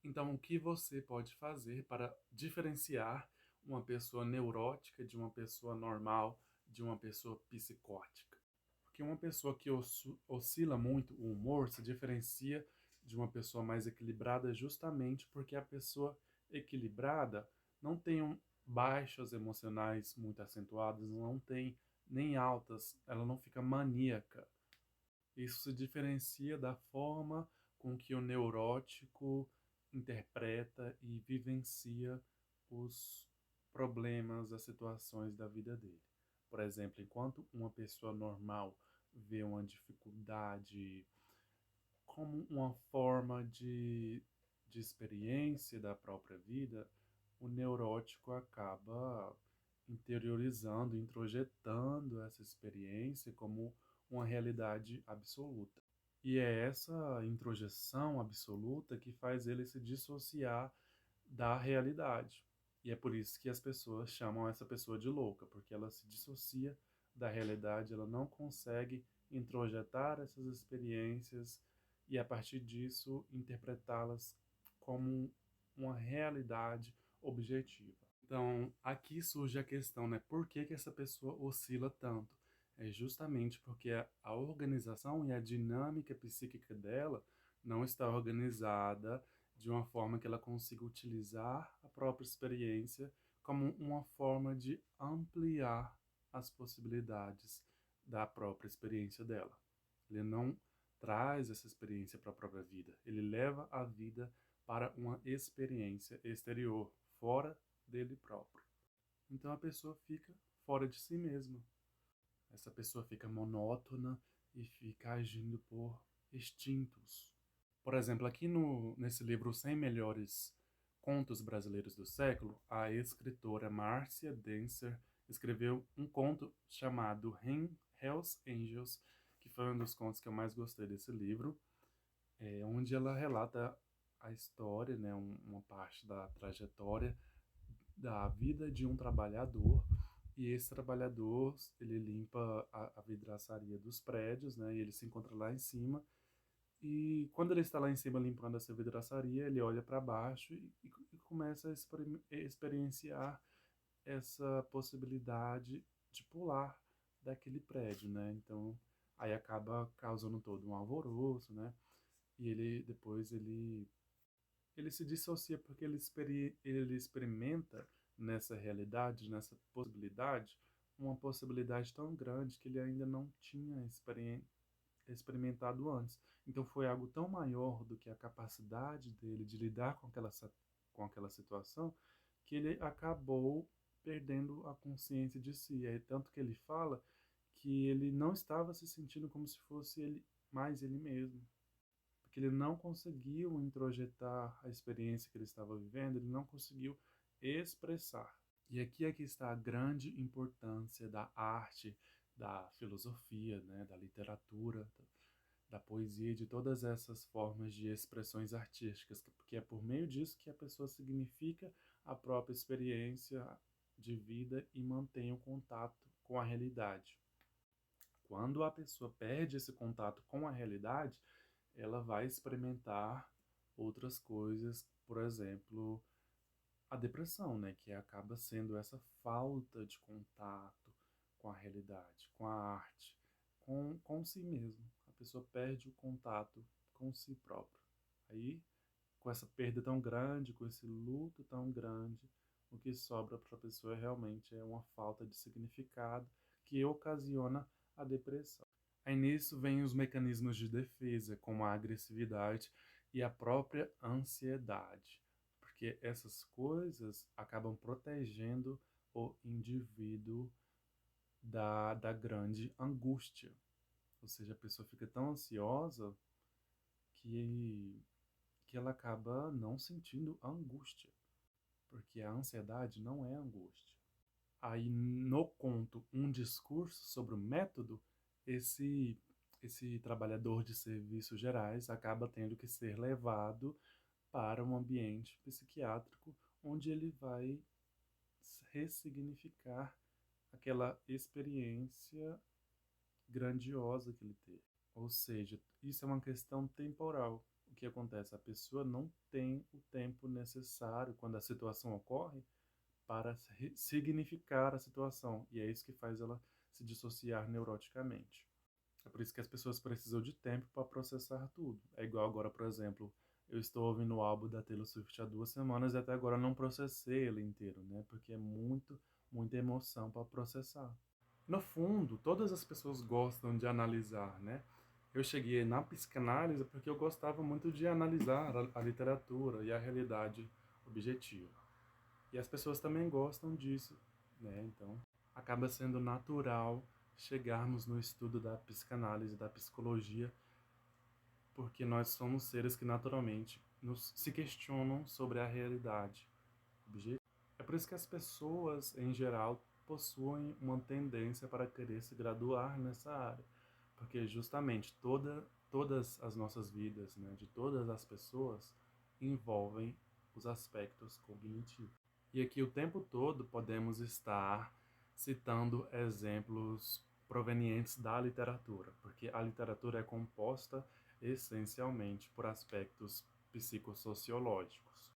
Então, o que você pode fazer para diferenciar uma pessoa neurótica de uma pessoa normal, de uma pessoa psicótica? Porque uma pessoa que oscila muito o humor se diferencia de uma pessoa mais equilibrada justamente porque a pessoa equilibrada não tem baixas emocionais muito acentuadas, não tem nem altas, ela não fica maníaca. Isso se diferencia da forma com que o neurótico interpreta e vivencia os problemas, as situações da vida dele. Por exemplo, enquanto uma pessoa normal vê uma dificuldade como uma forma de experiência da própria vida, o neurótico acaba interiorizando, introjetando essa experiência como uma realidade absoluta. E é essa introjeção absoluta que faz ele se dissociar da realidade. E é por isso que as pessoas chamam essa pessoa de louca, porque ela se dissocia da realidade, ela não consegue introjetar essas experiências e, a partir disso, interpretá-las como uma realidade objetiva. Então, aqui surge a questão, né? Por que que essa pessoa oscila tanto? É justamente porque a organização e a dinâmica psíquica dela não está organizada de uma forma que ela consiga utilizar a própria experiência como uma forma de ampliar as possibilidades da própria experiência dela. Ele não traz essa experiência para a própria vida, ele leva a vida para uma experiência exterior, fora dele próprio. Então a pessoa fica fora de si mesma. Essa pessoa fica monótona e fica agindo por instintos. Por exemplo, aqui nesse livro Os 100 Melhores Contos Brasileiros do Século, a escritora Márcia Dencer escreveu um conto chamado Hells Angels, que foi um dos contos que eu mais gostei desse livro, onde ela relata a história, né, uma parte da trajetória da vida de um trabalhador. E esse trabalhador, ele limpa a vidraçaria dos prédios, né, e ele se encontra lá em cima. E quando ele está lá em cima limpando essa vidraçaria, ele olha para baixo e começa a experienciar essa possibilidade de pular daquele prédio, né? Então, aí acaba causando todo um alvoroço, né? E ele depois ele se dissocia porque ele experimenta nessa realidade, nessa possibilidade, uma possibilidade tão grande que ele ainda não tinha experimentado antes. Então foi algo tão maior do que a capacidade dele de lidar com aquela situação que ele acabou perdendo a consciência de si. É tanto que ele fala que ele não estava se sentindo como se fosse ele mais ele mesmo, porque ele não conseguiu introjetar a experiência que ele estava vivendo, ele não conseguiu expressar. E aqui é que está a grande importância da arte, da filosofia, né, da literatura, da poesia, de todas essas formas de expressões artísticas, porque é por meio disso que a pessoa significa a própria experiência de vida e mantém o contato com a realidade. Quando a pessoa perde esse contato com a realidade, ela vai experimentar outras coisas, por exemplo, a depressão, né, que acaba sendo essa falta de contato com a realidade, com a arte, com si mesmo. A pessoa perde o contato com si próprio. Aí, com essa perda tão grande, com esse luto tão grande, o que sobra para a pessoa realmente é uma falta de significado que ocasiona a depressão. Aí nisso vem os mecanismos de defesa, como a agressividade e a própria ansiedade, porque essas coisas acabam protegendo o indivíduo da grande angústia. Ou seja, a pessoa fica tão ansiosa que, que ela acaba não sentindo angústia, porque a ansiedade não é angústia. Aí no conto Um Discurso sobre o Método, esse esse trabalhador de serviços gerais acaba tendo que ser levado para um ambiente psiquiátrico onde ele vai ressignificar aquela experiência grandiosa que ele teve. Ou seja, isso é uma questão temporal. que acontece? A pessoa não tem o tempo necessário quando a situação ocorre para significar a situação, e é isso que faz ela se dissociar neuroticamente. É por isso que as pessoas precisam de tempo para processar tudo. É igual agora, por exemplo, eu estou ouvindo o álbum da Taylor Swift há 2 semanas e até agora não processei ele inteiro, né? Porque é muita emoção para processar. No fundo, todas as pessoas gostam de analisar, né? Eu cheguei na psicanálise porque eu gostava muito de analisar a literatura e a realidade objetiva. E as pessoas também gostam disso, né? Então, acaba sendo natural chegarmos no estudo da psicanálise, da psicologia, porque nós somos seres que naturalmente se questionam sobre a realidade objetiva. É por isso que as pessoas, em geral, possuem uma tendência para querer se graduar nessa área, porque justamente todas as nossas vidas, né, de todas as pessoas, envolvem os aspectos cognitivos. E aqui o tempo todo podemos estar citando exemplos provenientes da literatura, porque a literatura é composta essencialmente por aspectos psicossociológicos.